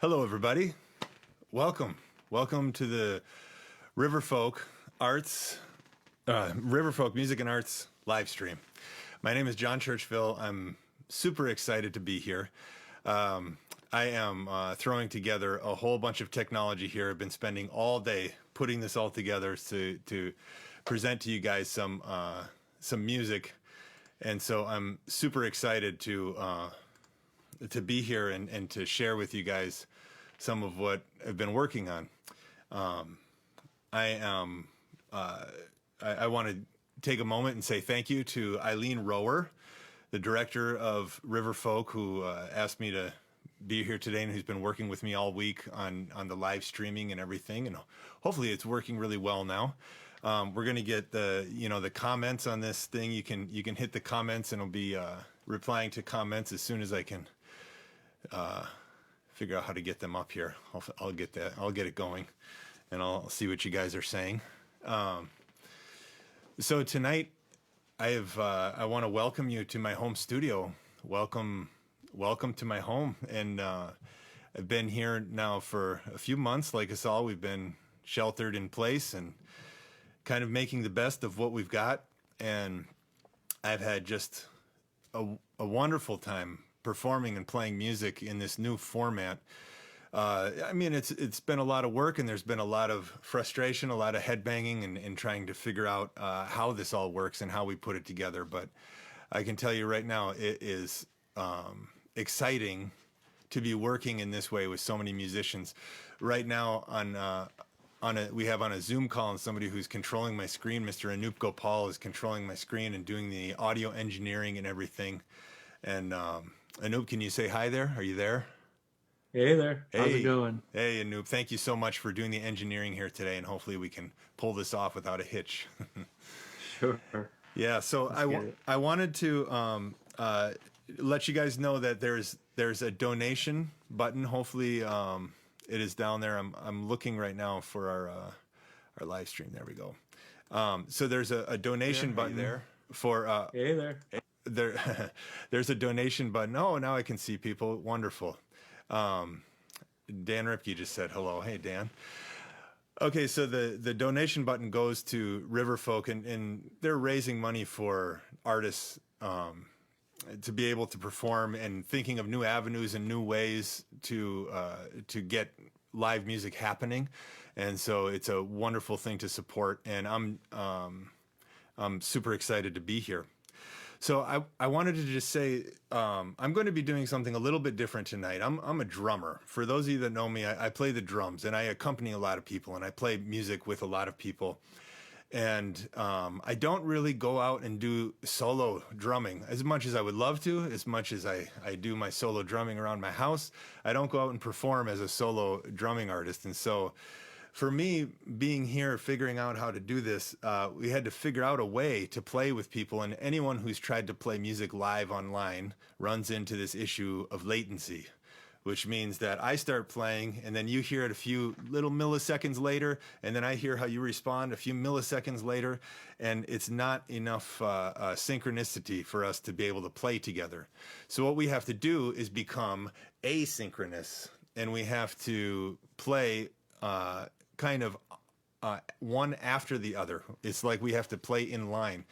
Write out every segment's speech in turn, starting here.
Hello, everybody. Welcome to the Riverfolk Riverfolk Music and Arts live stream. My name is John Churchville. I'm super excited to be here. I am throwing together a whole bunch of technology here. I've been spending all day putting this all together to present to you guys some music, and so I'm super excited to be here and to share with you guys some of what I've been working on. I want to take a moment and say thank you to Eileen Rower, the director of Riverfolk, who asked me to be here today and who's been working with me all week on the live streaming and everything. And hopefully it's working really well now. We're going to get the comments on this thing. You can hit the comments, and I'll be replying to comments as soon as I can figure out how to get them up here. I'll get that. I'll get it going, and I'll see what you guys are saying. So tonight, I want to welcome you to my home studio. Welcome to my home. And I've been here now for a few months. Like us all, we've been sheltered in place and kind of making the best of what we've got. And I've had just a wonderful time performing and playing music in this new format. I mean, it's been a lot of work, and there's been a lot of frustration, a lot of headbanging, and trying to figure out how this all works and how we put it together. But I can tell you right now, it is exciting to be working in this way with so many musicians. Right now, we have on a Zoom call, and somebody who's controlling my screen, Mr. Anoop Gopal, is controlling my screen and doing the audio engineering and everything. And Anoop, can you say hi there? Are you there? Hey there. Hey. How's it going? Hey, Anoop. Thank you so much for doing the engineering here today, and hopefully we can pull this off without a hitch. Sure. Yeah, so I wanted to let you guys know that there's a donation button. Hopefully it is down there. I'm looking right now for our live stream. There we go. So there's a donation button there for Hey there. There's a donation button. Oh, now I can see people. Wonderful. Dan Ripke just said hello. Hey, Dan. Okay, so the donation button goes to Riverfolk, and they're raising money for artists to be able to perform and thinking of new avenues and new ways to get live music happening. And so it's a wonderful thing to support, and I'm super excited to be here. So I wanted to just say I'm going to be doing something a little bit different tonight. I'm a drummer. For those of you that know me, I play the drums, and I accompany a lot of people, and I play music with a lot of people. And I don't really go out and do solo drumming as much as I would love to, as much as I do my solo drumming around my house. I don't go out and perform as a solo drumming artist. And so for me, being here, figuring out how to do this, we had to figure out a way to play with people. And anyone who's tried to play music live online runs into this issue of latency, which means that I start playing, and then you hear it a few little milliseconds later, and then I hear how you respond a few milliseconds later, and it's not enough synchronicity for us to be able to play together. So what we have to do is become asynchronous, and we have to play kind of one after the other. It's like we have to play in line.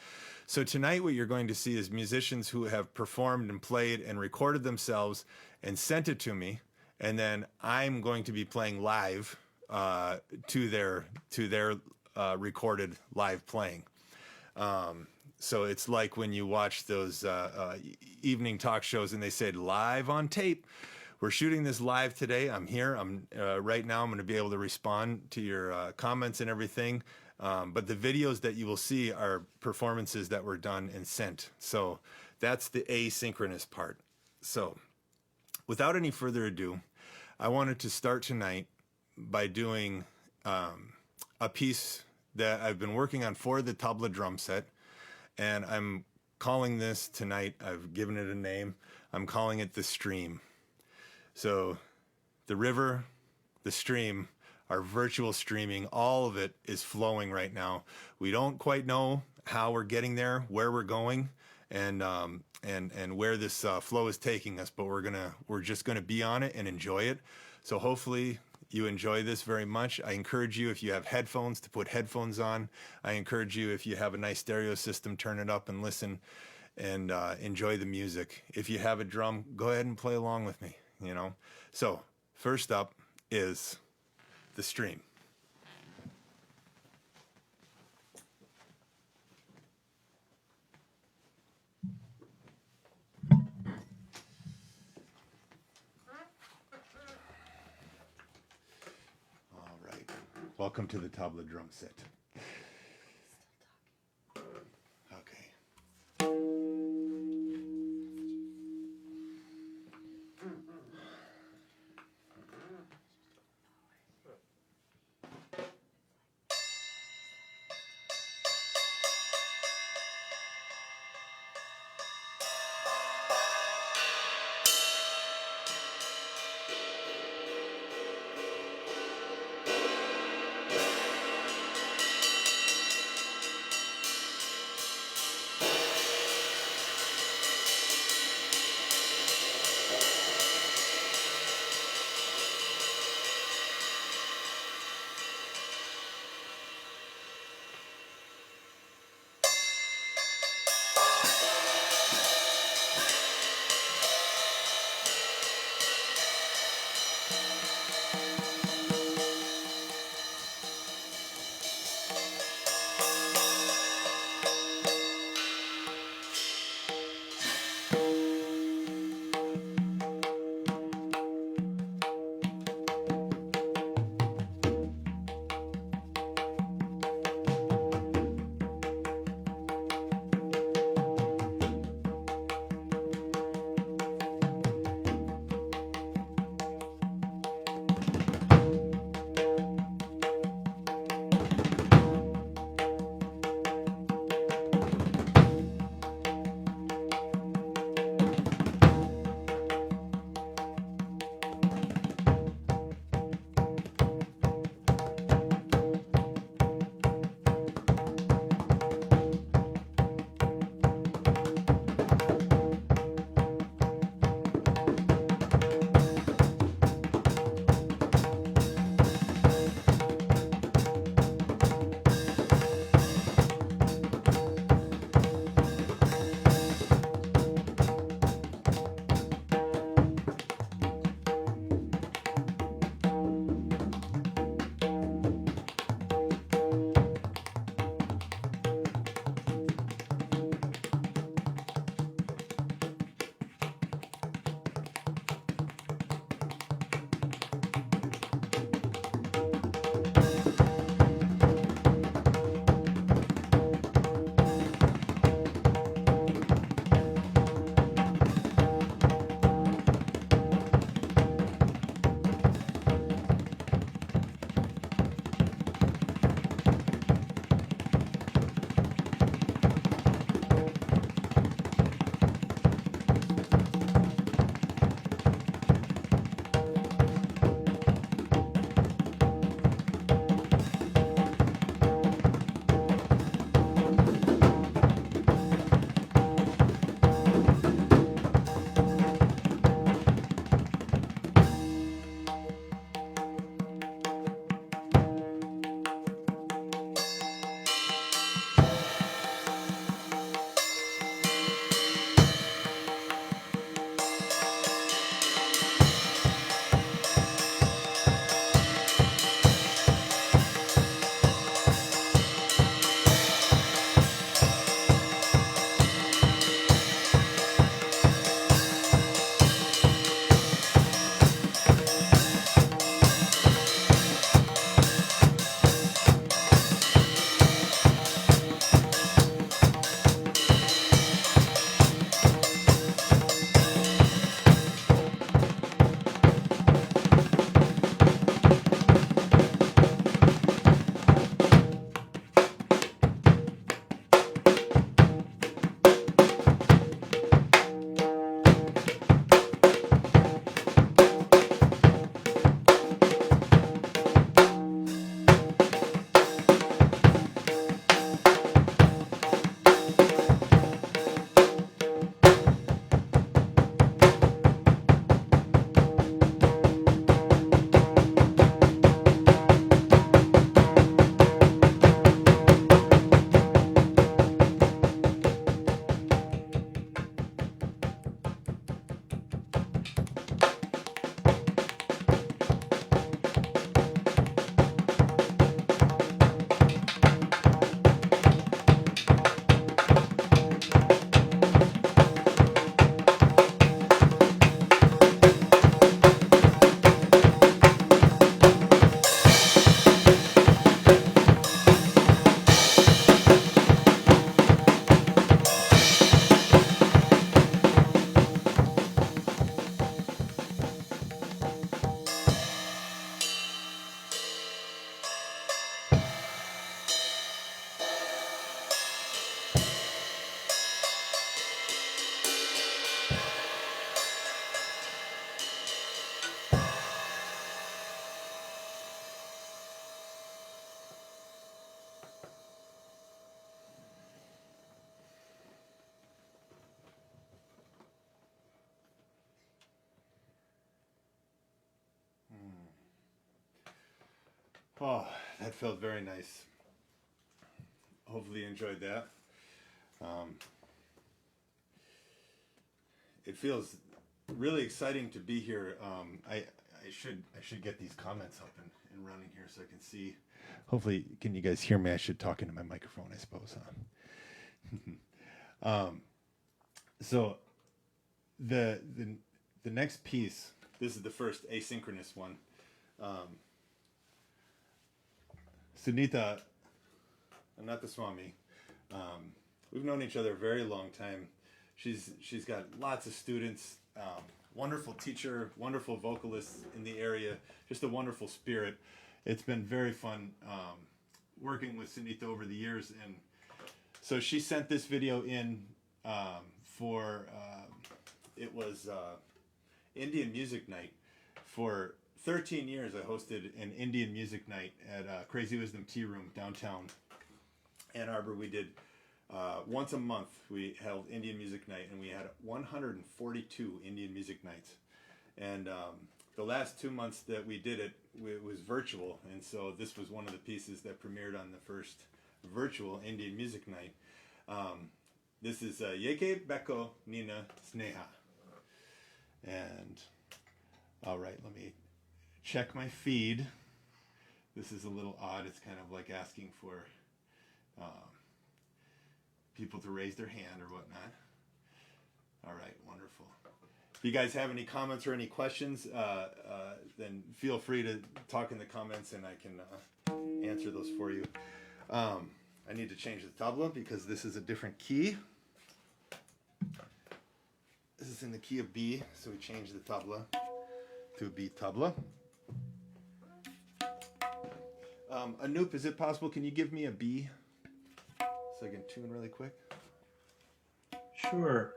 So tonight what you're going to see is musicians who have performed and played and recorded themselves and sent it to me, and then I'm going to be playing live to their recorded live playing. So it's like when you watch those evening talk shows and they said live on tape. We're shooting this live today. I'm here. Right now I'm going to be able to respond to your comments and everything. But the videos that you will see are performances that were done and sent. So that's the asynchronous part. So without any further ado, I wanted to start tonight by doing a piece that I've been working on for the tabla drum set. And I'm calling this tonight, I've given it a name, I'm calling it The Stream. So the river, the stream, our virtual streaming, all of it is flowing right now. We don't quite know how we're getting there, where we're going, and where this flow is taking us, but we're just gonna be on it and enjoy it. So hopefully you enjoy this very much. I encourage you, if you have headphones, to put headphones on. I encourage you, if you have a nice stereo system, turn it up and listen and enjoy the music. If you have a drum, go ahead and play along with me, you know. So first up is the stream. All right. Welcome to the tabla drum set. Okay. Oh, that felt very nice. Hopefully you enjoyed that. It feels really exciting to be here. I should get these comments up and running here so I can see. Hopefully, can you guys hear me? I should talk into my microphone, I suppose. So the next piece. This is the first asynchronous one. Sunita Anathaswamy. We've known each other a very long time. She's got lots of students, wonderful teacher, wonderful vocalist in the area, just a wonderful spirit. It's been very fun working with Sunita over the years. And so she sent this video in for, it was Indian Music Night. For 13 years, I hosted an Indian music night at Crazy Wisdom Tea Room downtown Ann Arbor. We did once a month. We held Indian music night, and we had 142 Indian music nights. And the last 2 months that we did it, it was virtual, and so this was one of the pieces that premiered on the first virtual Indian music night. This is Yeke Beko Nina Sneha. And all right, let me check my feed. This is a little odd. It's kind of like asking for people to raise their hand or whatnot. All right, wonderful. If you guys have any comments or any questions, then feel free to talk in the comments and I can answer those for you. I need to change the tabla because this is a different key. This is in the key of B, so we change the tabla to B tabla. Anoop, is it possible, can you give me a B so I can tune really quick? Sure.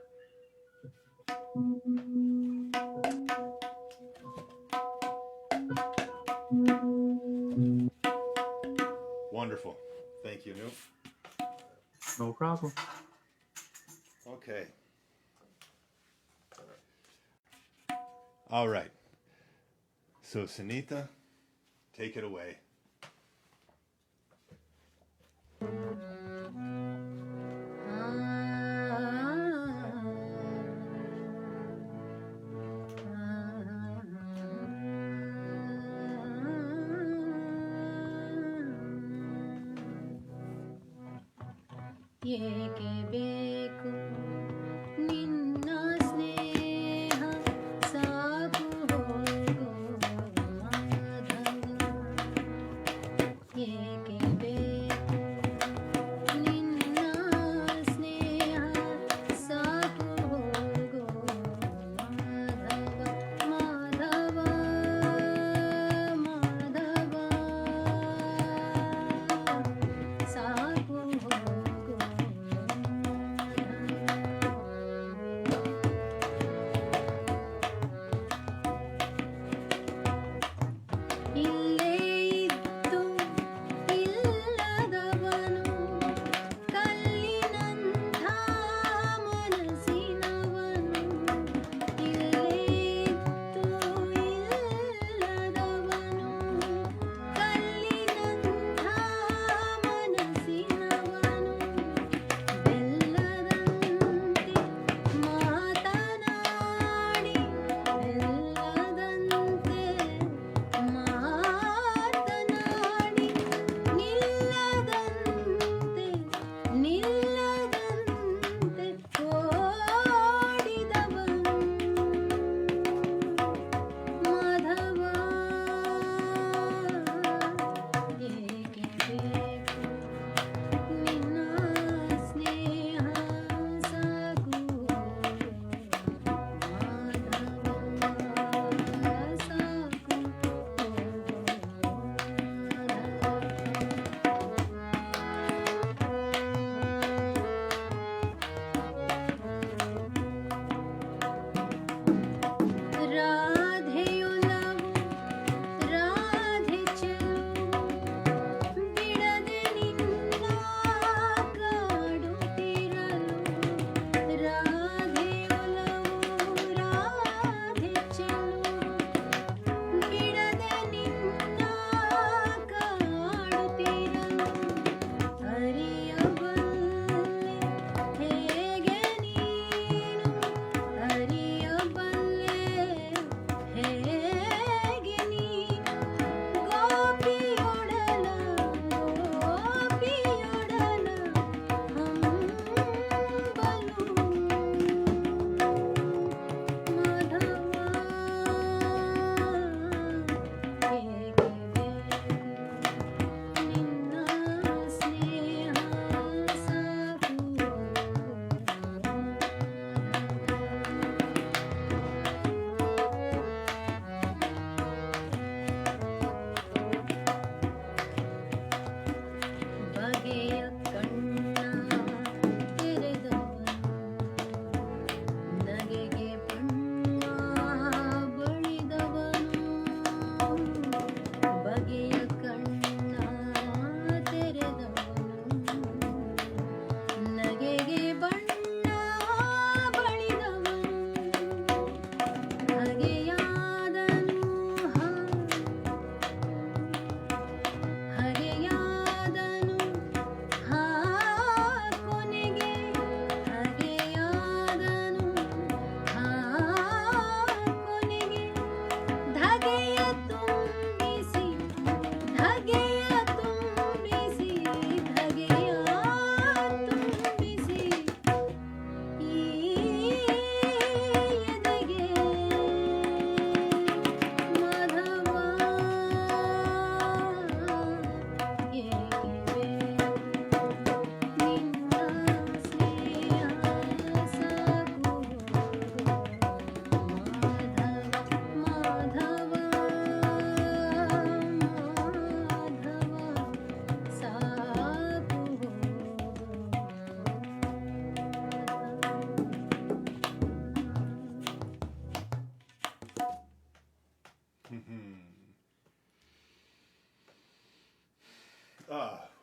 Wonderful. Thank you, Anoop. No problem. Okay. All right. So, Sunita, take it away. ಏಕೆ ಬೇಕು ನಿನ್ನ ಸ್ನೇಹ ಸಾಕು ಹೋಗೋ ಮಾಧವ ಏಕೆ ಬೇಕು ನಿನ್ನ ಸ್ನೇಹ ಸಾಕು ಹೋಗೋ ಮಾಧವ ಮಾಧವ ಮಾಧವ ಸಾಕು ಹೋಗೋ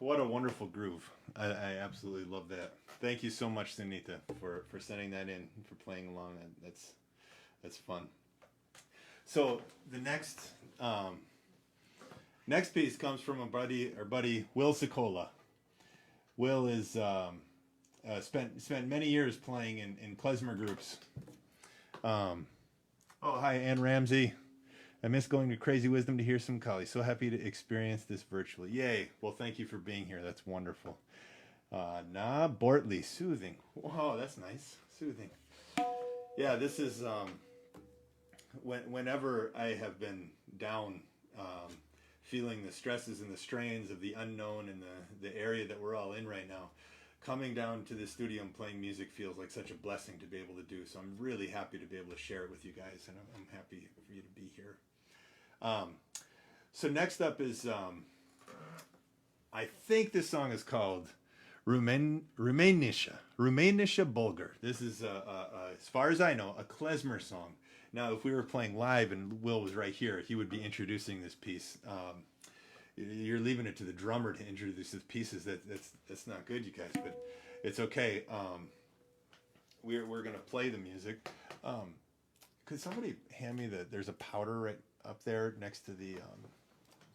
what a wonderful groove. I absolutely love that. Thank you so much, Sunita, for sending that in, for playing along. That's fun. So the next piece comes from our buddy Will Sikola. Will is spent many years playing in klezmer groups. Oh, hi, Ann Ramsey. I miss going to Crazy Wisdom to hear some Kali. So happy to experience this virtually. Yay. Well, thank you for being here. That's wonderful. Nah, Bortley, soothing. Whoa, that's nice. Soothing. Yeah, this is whenever I have been down, feeling the stresses and the strains of the unknown and the area that we're all in right now, coming down to the studio and playing music feels like such a blessing to be able to do. So I'm really happy to be able to share it with you guys, and I'm happy for you to be here. So next up is, I think this song is called Rumenisha Bulgar. This is, as far as I know, a klezmer song. Now, if we were playing live and Will was right here, he would be introducing this piece. You're leaving it to the drummer to introduce his pieces. That's not good, you guys, but it's okay. We're gonna play the music. Could somebody hand me there's a powder right up there next to the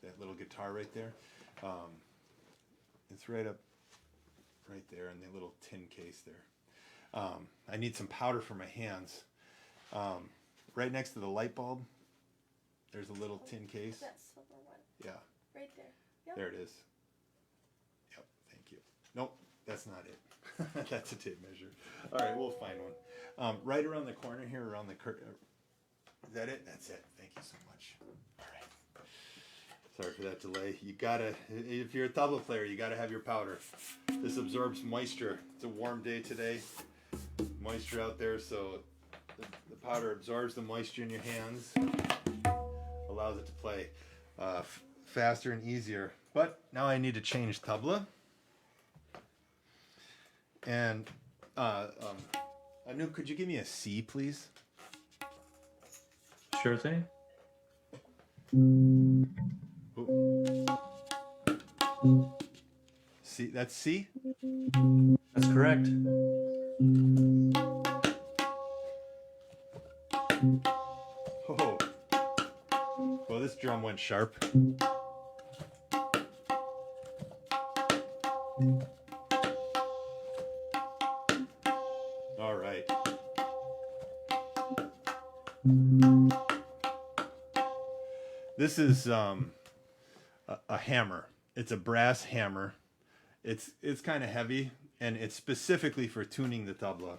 that little guitar right there. It's right there in the little tin case there. I need some powder for my hands. Right next to the light bulb, there's a little tin case. That silver one. Yeah. Right there. Yep. There it is. Yep, thank you. Nope, that's not it. That's a tape measure. All right, we'll find one. Right around the corner here, around the curtain. Is that it? That's it. Thank you so much. All right. Sorry for that delay. You gotta, if you're a tabla player, you gotta have your powder. This absorbs moisture. It's a warm day today. Moisture out there, so the powder absorbs the moisture in your hands, allows it to play faster and easier. But now I need to change tabla. And Anu, could you give me a C, please? Sure thing. Ooh. C, that's C? That's correct. Oh. Well, this drum went sharp. All right. This is a hammer. It's a brass hammer. It's kind of heavy, and it's specifically for tuning the tabla.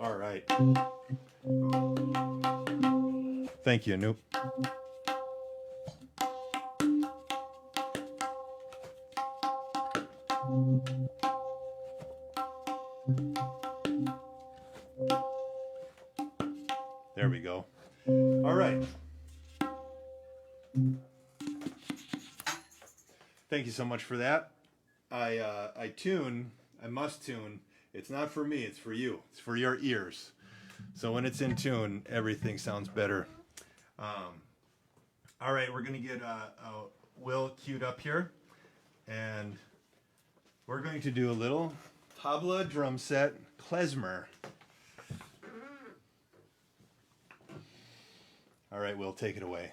All right. Thank you, Anoop. There we go. All right. Thank you so much for that. I must tune. It's not for me, it's for you. It's for your ears. So when it's in tune, everything sounds better. All right, we're going to get Will queued up here. And we're going to do a little tabla drum set klezmer. All right, Will, take it away.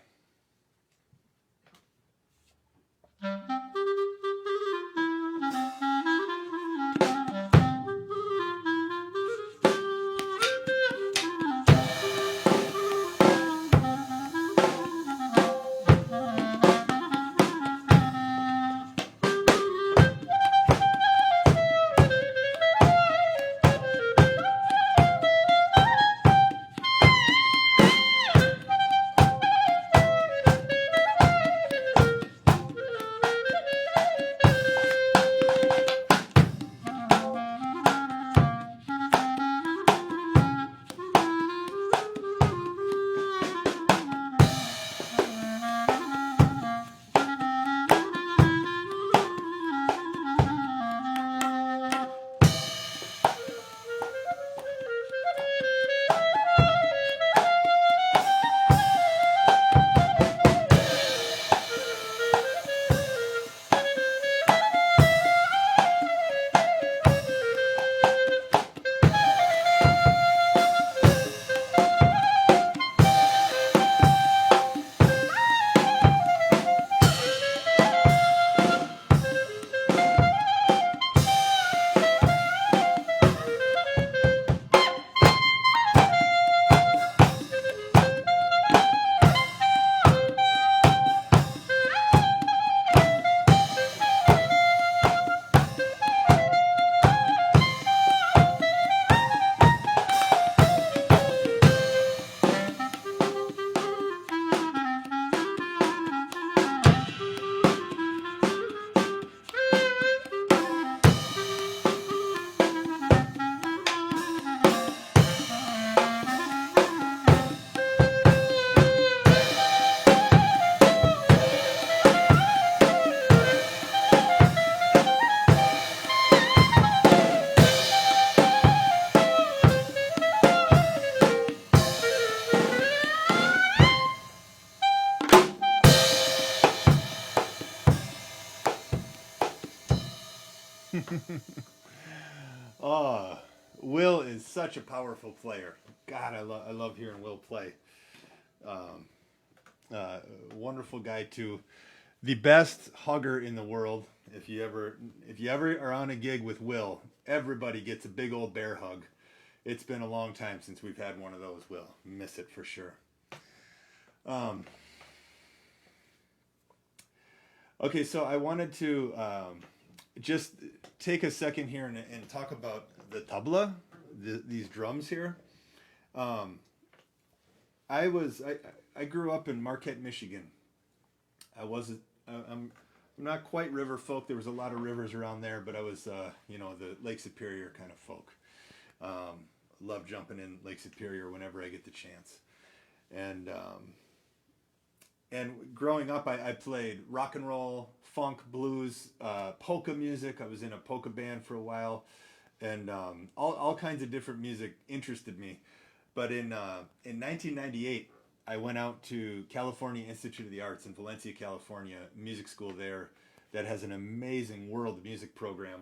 Oh, Will is such a powerful player. God, I love hearing Will play. Wonderful guy too. The best hugger in the world. If you ever are on a gig with Will, everybody gets a big old bear hug. It's been a long time since we've had one of those, Will. Miss it for sure. Okay, so I wanted to just take a second here and talk about the tabla, these drums here. I grew up in Marquette, Michigan. I'm not quite Riverfolk. There was a lot of rivers around there, but I was the Lake Superior kind of folk. Love jumping in Lake Superior whenever I get the chance. And growing up, I played rock and roll, funk, blues, polka music. I was in a polka band for a while, and all kinds of different music interested me. But in 1998, I went out to California Institute of the Arts in Valencia, California, music school there that has an amazing world music program.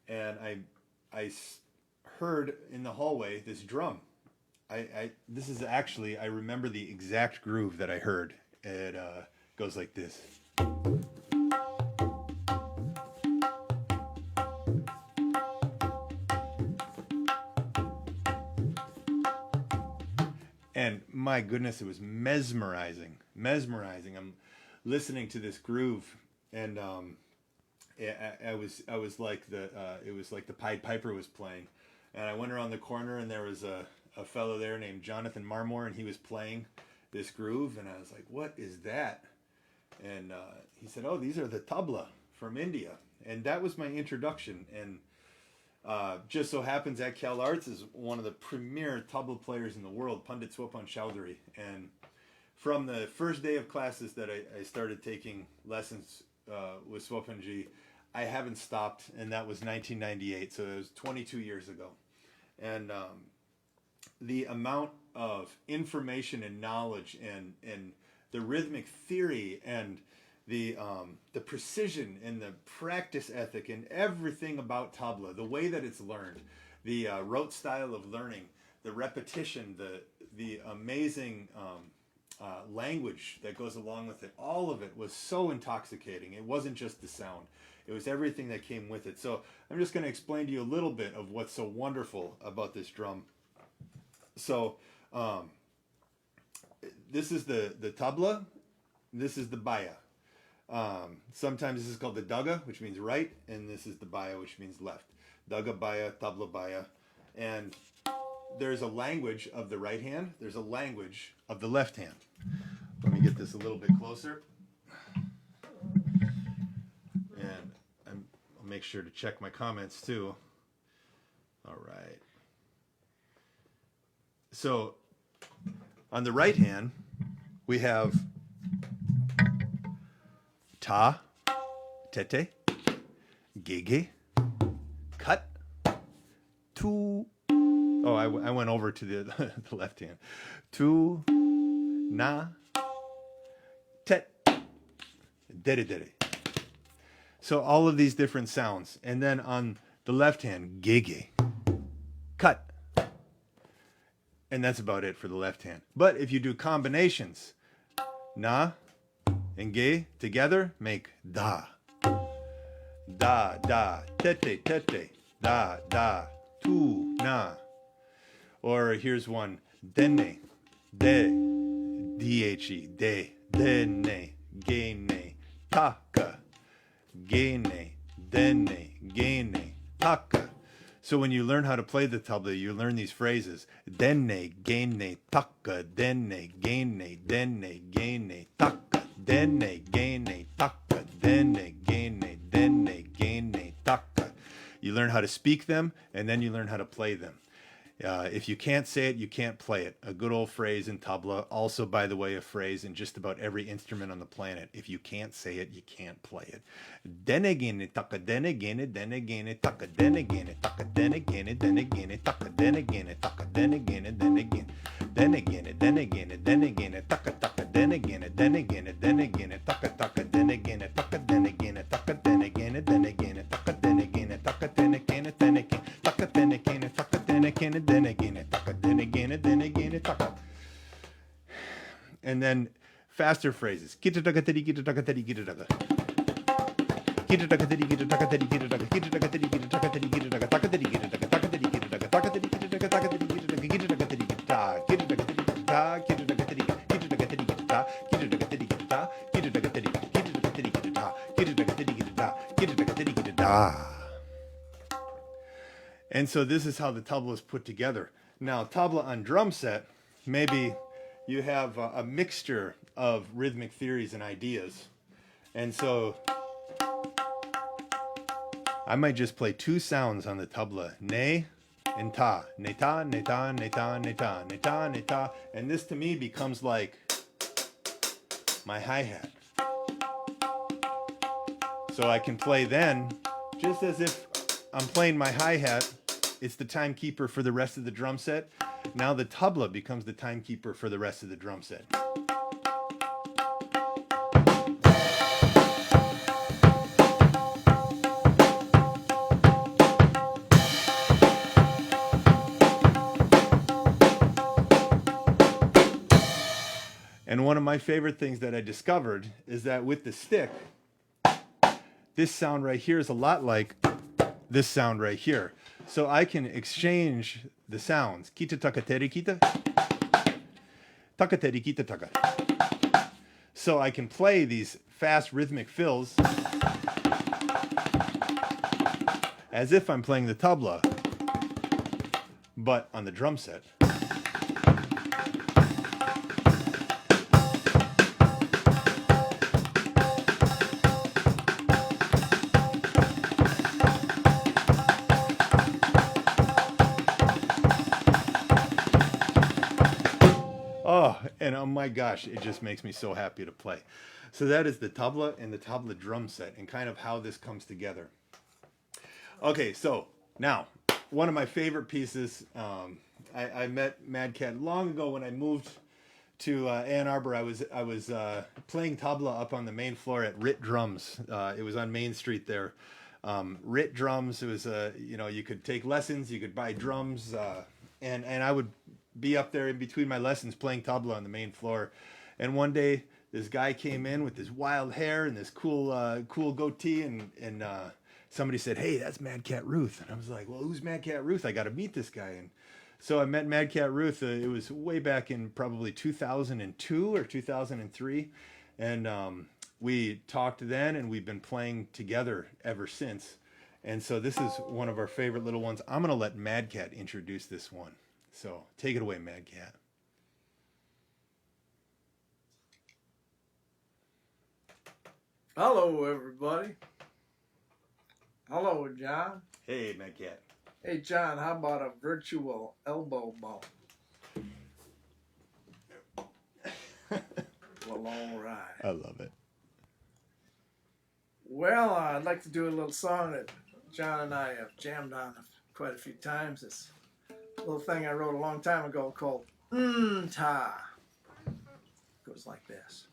And I heard in the hallway this drum. This is actually, I remember the exact groove that I heard. It goes like this. And my goodness, it was mesmerizing. I'm listening to this groove, and I was like it was like the Pied Piper was playing. And I went around the corner, and there was a fellow there named Jonathan Marmore, and he was playing this groove, and I was like, what is that? And he said, oh, these are the tabla from India. And that was my introduction. And just so happens that Cal Arts is one of the premier tabla players in the world, Pandit Swapan Chowdhury. And from the first day of classes that I started taking lessons with Swapanji, I haven't stopped, and that was 1998, so it was 22 years ago. And the amount of information and knowledge and the rhythmic theory and the precision and the practice ethic and everything about tabla, the way that it's learned, the rote style of learning, the repetition, the amazing language that goes along with it, all of it was so intoxicating. It wasn't just the sound. It was everything that came with it. So I'm just going to explain to you a little bit of what's so wonderful about this drum. So this is the tabla. This is the baya. Sometimes this is called the daga, which means right, and this is the baya, which means left. Daga baya, tabla baya. And there's a language of the right hand. There's a language of the left hand. Let me get this a little bit closer. And I'll make sure to check my comments too. All right. So on the right hand, we have ta, tete, gege, cut, tu. Oh, I went over to the, the left hand. Tu, na, tet, dere dere. So all of these different sounds. And then on the left hand, gege, cut. And that's about it for the left hand. But if you do combinations, na and ge together make da. Da, da, tete, tete, da, da, tu, na. Or here's one, dene, de, D-H-E, de, dene, gene, taka, gene, dene, gene, taka. So when you learn how to play the tabla, you learn these phrases. Dene, gene, taka, dene, gene, gene, taka, dene, gene, taka, dene, gene, taka. You learn how to speak them, and then you learn how to play them. If you can't say it, you can't play it. A good old phrase in tabla, also, by the way, a phrase in just about every instrument on the planet. If you can't say it, you can't play it. Denegene taka denegene denegene taka denegene taka denegene denegene taka denegene taka denegene denegene denegene denegene denegene taka taka denegene denegene denegene taka taka denegene taka denegene taka denegene denegene taka denegene taka again, and then again, and taka, then again, and then again, and taka. And then faster phrases. Kita taka tedi, kita taka tedi, kita taka. Kita taka tedi, kita taka tedi, kita taka. Kita taka tedi, kita taka tedi, kita taka. Taka tedi, kita taka, taka tedi, kita taka. Taka tedi, kita taka, taka tedi, kita taka. Kita taka tedi, kita ta. Kita taka tedi, kita ta. Kita taka tedi, kita taka tedi, kita ta. Kita taka tedi, kita ta. Kita taka tedi, kita taka tedi, kita ta. Kita taka tedi, kita ta. Kita taka tedi, kita ta. And so this is how the tabla is put together. Now, tabla on drum set, maybe you have a mixture of rhythmic theories and ideas. And so I might just play two sounds on the tabla, ne and ta. Ne ta, ne ta, ne ta, ne ta, ne ta, ne ta. And this to me becomes like my hi-hat. So I can play then just as if I'm playing my hi-hat. It's the timekeeper for the rest of the drum set. Now the tabla becomes the timekeeper for the rest of the drum set. And one of my favorite things that I discovered is that with the stick, this sound right here is a lot like this sound right here. So I can exchange the sounds. Kita taka teri kita. Taka teri kita taka. So I can play these fast rhythmic fills as if I'm playing the tabla, but on the drum set. Oh, and oh my gosh, it just makes me so happy to play. So that is the tabla and the tabla drum set and kind of how this comes together. Okay, so now, one of my favorite pieces, I met Mad Cat long ago when I moved to Ann Arbor. I was playing tabla up on the main floor at Rit Drums. It was on Main Street there. Rit Drums, it was, you could take lessons, you could buy drums, and I would be up there in between my lessons playing tabla on the main floor. And one day this guy came in with this wild hair and this cool goatee, and somebody said, "Hey, that's Mad Cat Ruth." And I was like, "Well, who's Mad Cat Ruth? I got to meet this guy." And so I met Mad Cat Ruth. It was way back in probably 2002 or 2003, and we talked then, and we've been playing together ever since. And so this is one of our favorite little ones. I'm gonna let Mad Cat introduce this one. So take it away, Mad Cat. Hello, everybody. Hello, John. Hey, Mad Cat. Hey, John, how about a virtual elbow bump? Well, all right. I love it. Well, I'd like to do a little song that John and I have jammed on quite a few times. It's a little thing I wrote a long time ago called Ta. Goes like this.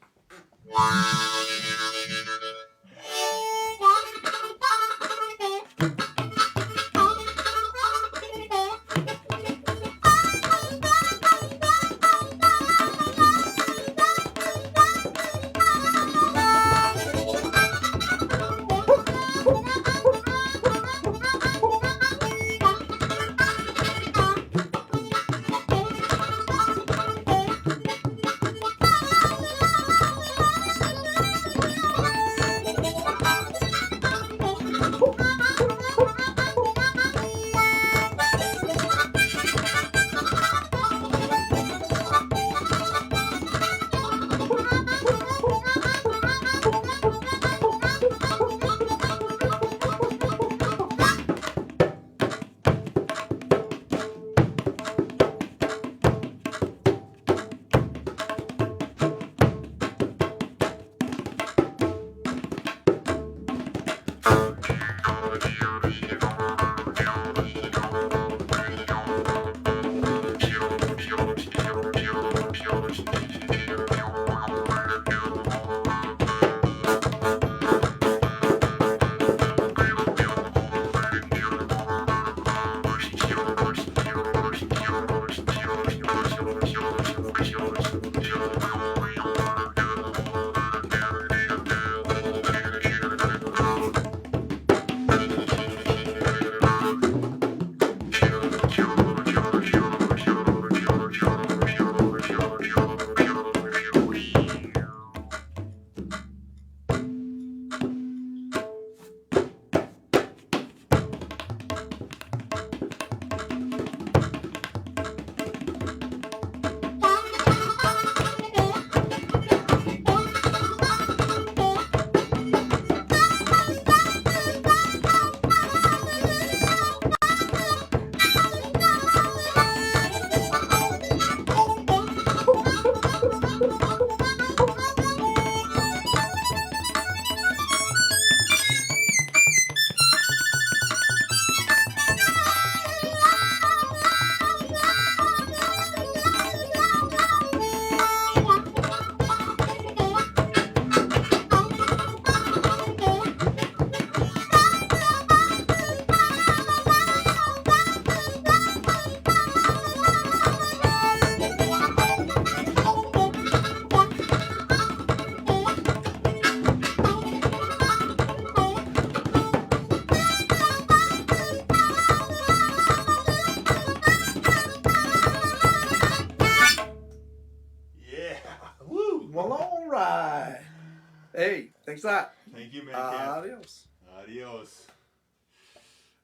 Thanks a lot. Thank you, Mad Cat. Adios. Adios.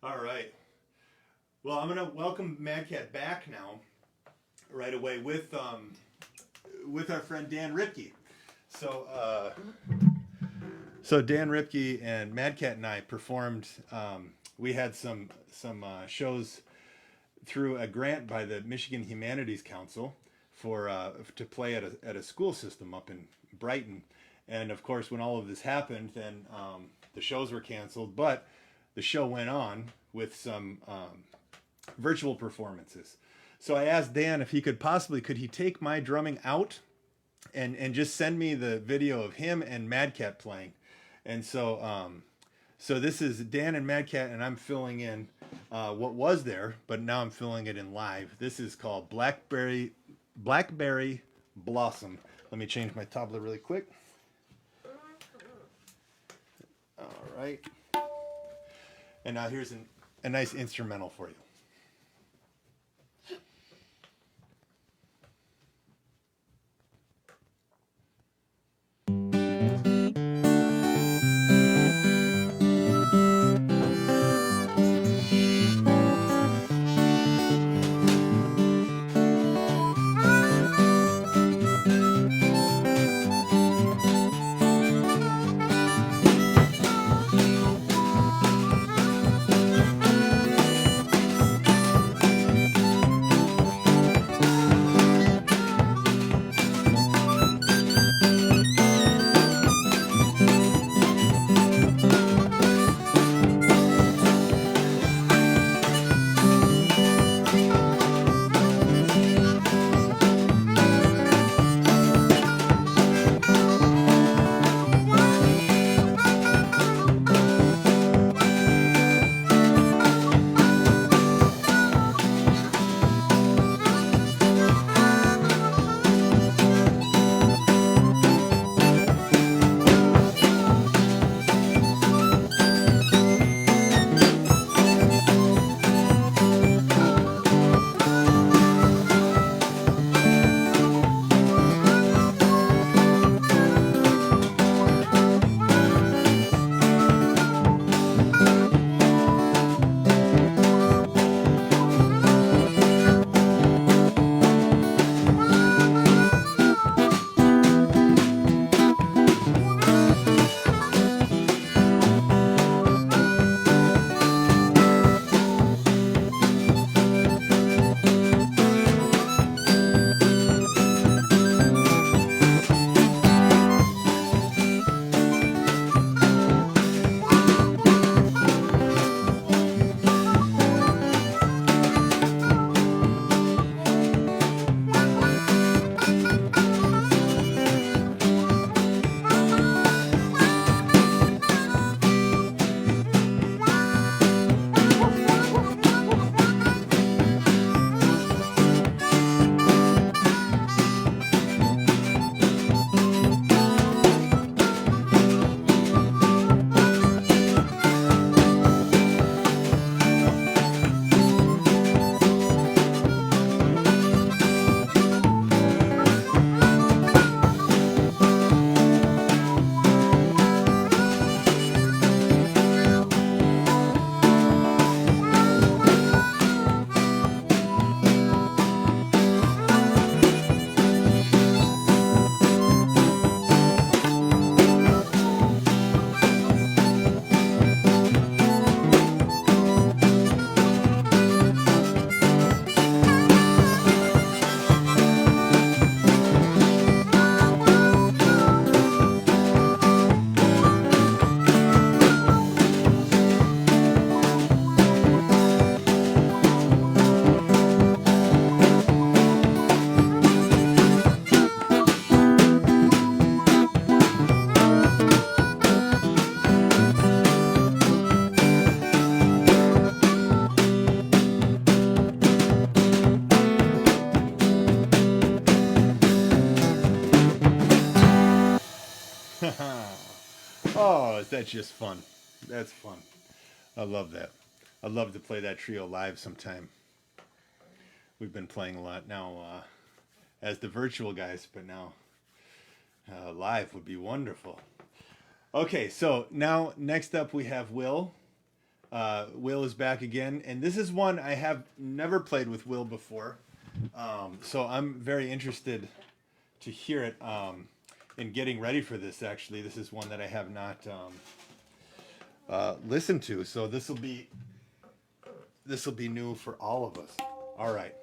All right. Well, I'm gonna welcome Mad Cat back now, right away with our friend Dan Ripke. So Dan Ripke and Mad Cat and I performed. We had some shows through a grant by the Michigan Humanities Council to play at a school system up in Brighton. And of course, when all of this happened, then the shows were canceled. But the show went on with some virtual performances. So I asked Dan if he could he take my drumming out and just send me the video of him and Mad Cat playing. And so this is Dan and Mad Cat, and I'm filling in what was there, but now I'm filling it in live. This is called Blackberry Blossom. Let me change my tablet really quick. All right. And now here's a nice instrumental for you. Oh, is that just fun? That's fun. I love that. I'd love to play that trio live sometime. We've been playing a lot now as the virtual guys, but now live would be wonderful. Okay, so now next up we have Will. Will is back again, and this is one I have never played with Will before. So I'm very interested to hear it. In getting ready for this, actually, this is one that I have not listened to. So this will be new for all of us. All right.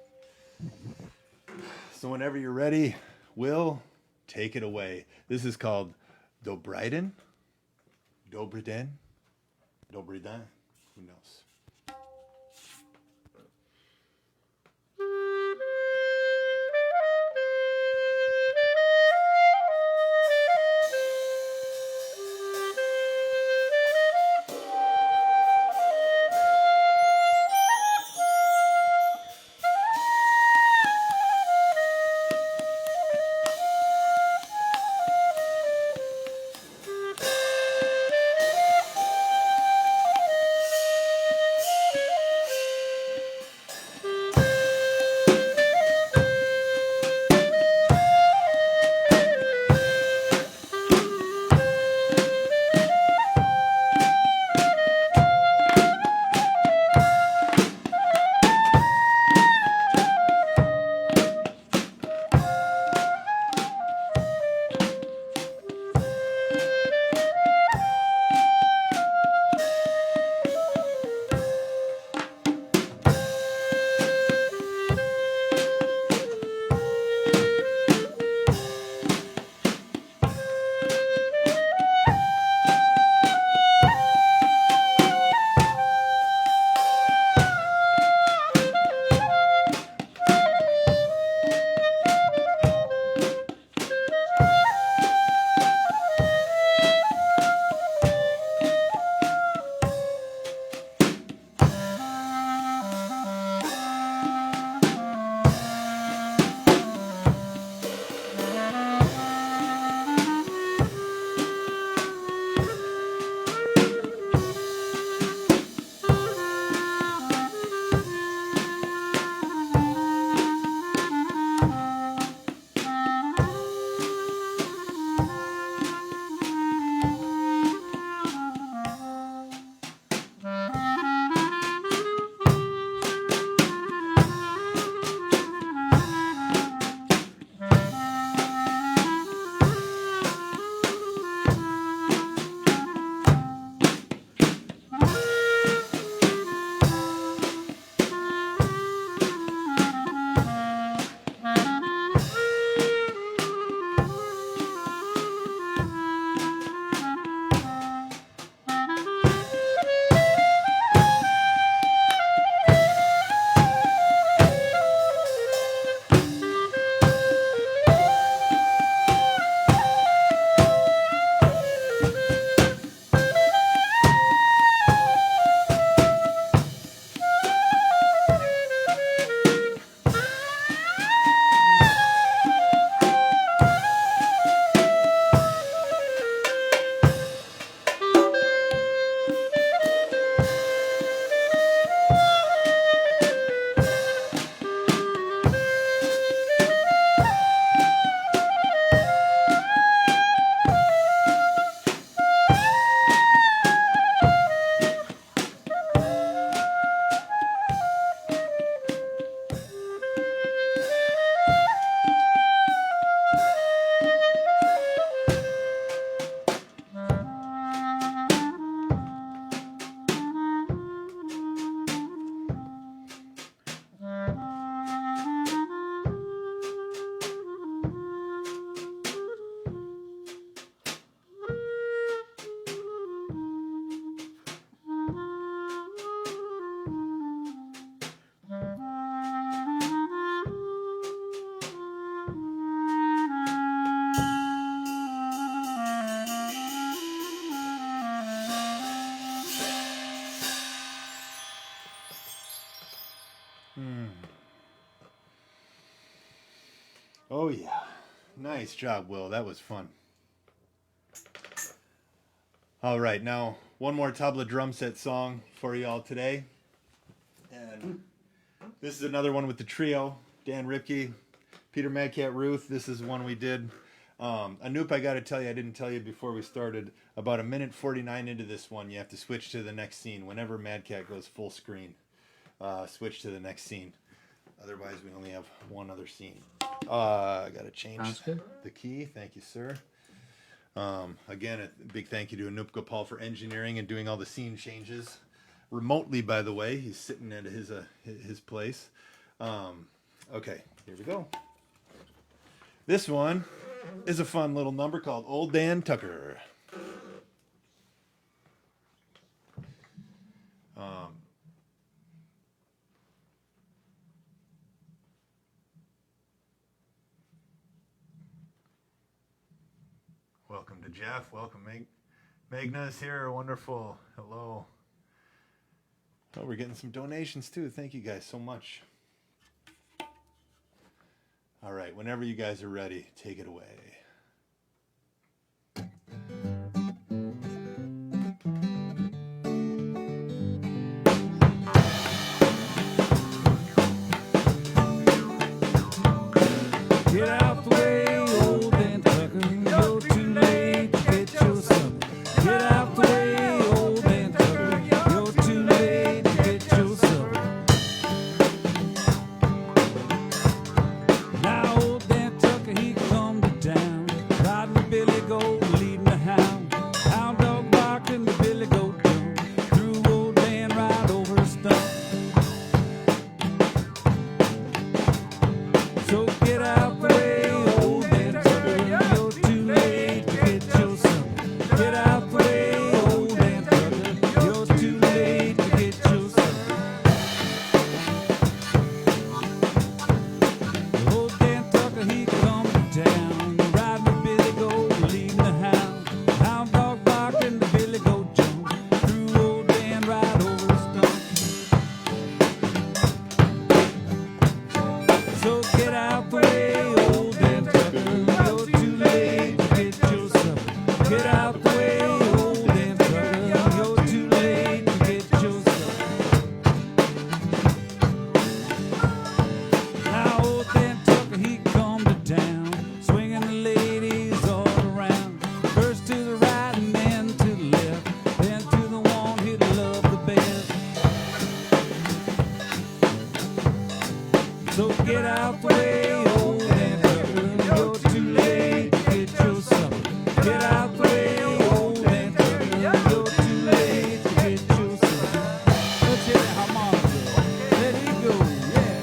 So whenever you're ready, Will, take it away. This is called Dobriden. Dobriden. Dobriden. Who knows? Oh yeah. Nice job, Will. That was fun. All right, now one more tabla drum set song for y'all today. And this is another one with the trio, Dan Ripke, Peter Madcat Ruth. This is one we did Anoop, I got to tell you, I didn't tell you before we started. About a minute 49 into this one, you have to switch to the next scene. Whenever Mad Cat goes full screen, switch to the next scene. Otherwise, we only have one other scene. I got to change the key. Thank you, sir. Again, a big thank you to Anoop Gopal for engineering and doing all the scene changes remotely. By the way, he's sitting at his place. Okay, here we go. This one is a fun little number called Old Dan Tucker. Welcome to Jeff. Welcome, Magna is here. Wonderful. Hello. Oh, we're getting some donations too. Thank you guys so much. All right, whenever you guys are ready, take it away. Get out the way, old Dan Tucker. You're too late to get your supper. Get out the way, old Dan Tucker. You're too late to get your supper. Now old Dan Tucker, he come to town, riding with Billy Goat, leading the hound. Hound dog barking, the Billy Goat jump. Threw old Dan right over a stump. So get out the way, old Dan Tucker. You're too late to get your supper. Get out the way, old Dan Tucker. You're too late to get your supper. Old Dan Tucker, he come to town, riding with Billy Goat, leading the hound. Hound dog barking, the Billy Goat jump. Threw old Dan right over a stump. So get out the way, old Dan Tucker. You're too late to get your supper. Get out the way, old Dan Tucker. You're too late to get your supper. Now old Dan Tucker, he come to town, swinging the ladies all around. First to the right and then to the left, then to the one he'd love the best. So get out the way, old Dan Tucker. You're too late to get your supper. Get out the way, old Dan Tucker. You're too late to get your supper. Let's hit the harmonica. Let it go, yeah.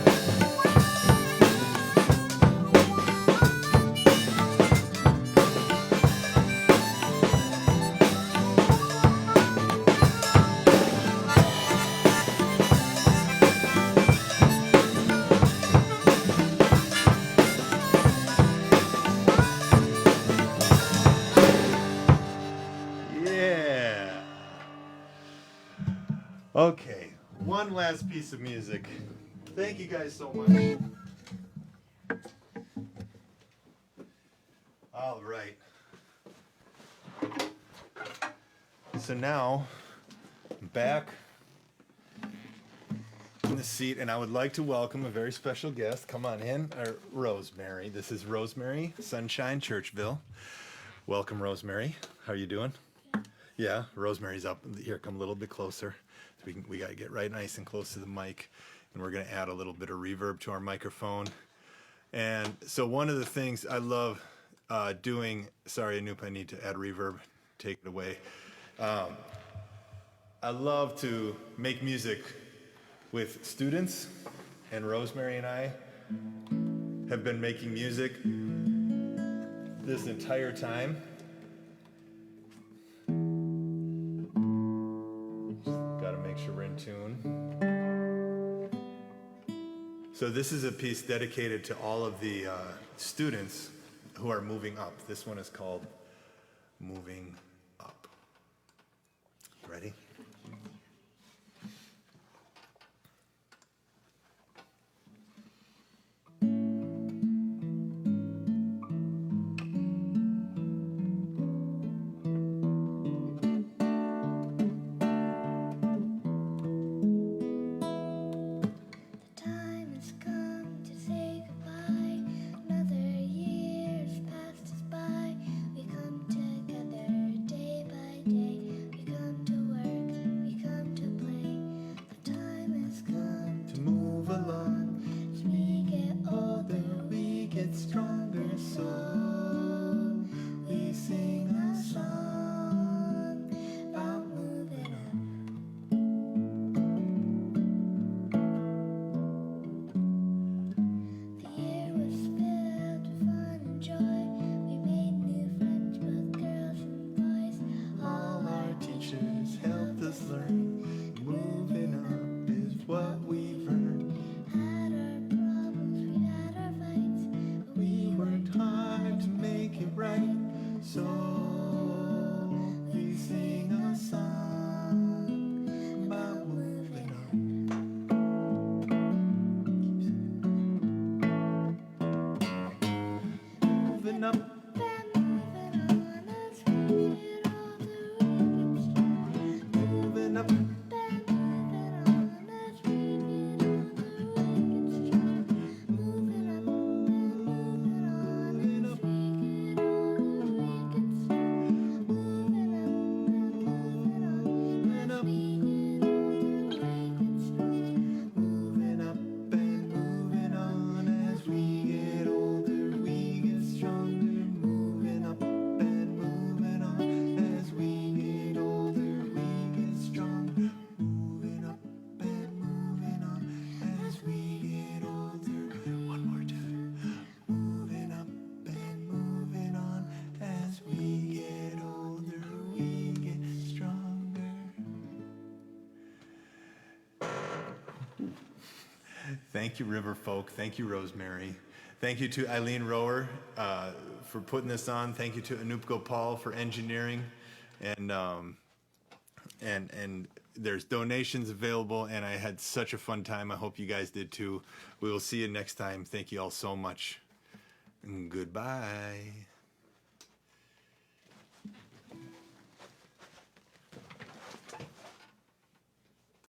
Yeah. Okay, one last piece of music. Thank you guys so much. All right. So now, I'm back in the seat, and I would like to welcome a very special guest. Come on in, Rosemary. This is Rosemary Sunshine Churchville. Welcome, Rosemary. How are you doing? Yeah, Rosemary's up here. Come a little bit closer. So we got to get right nice and close to the mic, and we're going to add a little bit of reverb to our microphone. And so one of the things I love doing. Sorry, Anoop, I need to add reverb. Take it away. I love to make music with students, and Rosemary and I have been making music this entire time. Got to make sure we're in tune. So this is a piece dedicated to all of the students who are moving up. This one is called Moving Up. Ready? Time has come to say goodbye. Another year's passed us by. move along. As we get older, We get stronger, so we sing a song about moving up. The year was filled with fun and joy. We made new friends, both girls and boys. all our teachers helped us learn. Moving up is what we've earned. Had our problems, we had our fights, but We worked hard to make it right, so we sing a song about moving up. Moving up, been moving on as we get older. We get stronger. moving up, Been moving on as we get older. We get stronger. Moving up, been moving on as we get older. We get stronger. Moving up, been moving on as we get older. We get stronger. moving up and moving on. As we get older, we get stronger. Moving up and moving on. As we get older, we get stronger. Moving up and moving on. As we get older. One more time. Moving up and moving on. As we get older, we get stronger. Thank you, Riverfolk. Thank you, Rosemary. Thank you to Eileen Rower for putting this on. Thank you to Anup Gopal for engineering, and there's donations available. And I had such a fun time. I hope you guys did too. We will see you next time. Thank you all so much. And goodbye.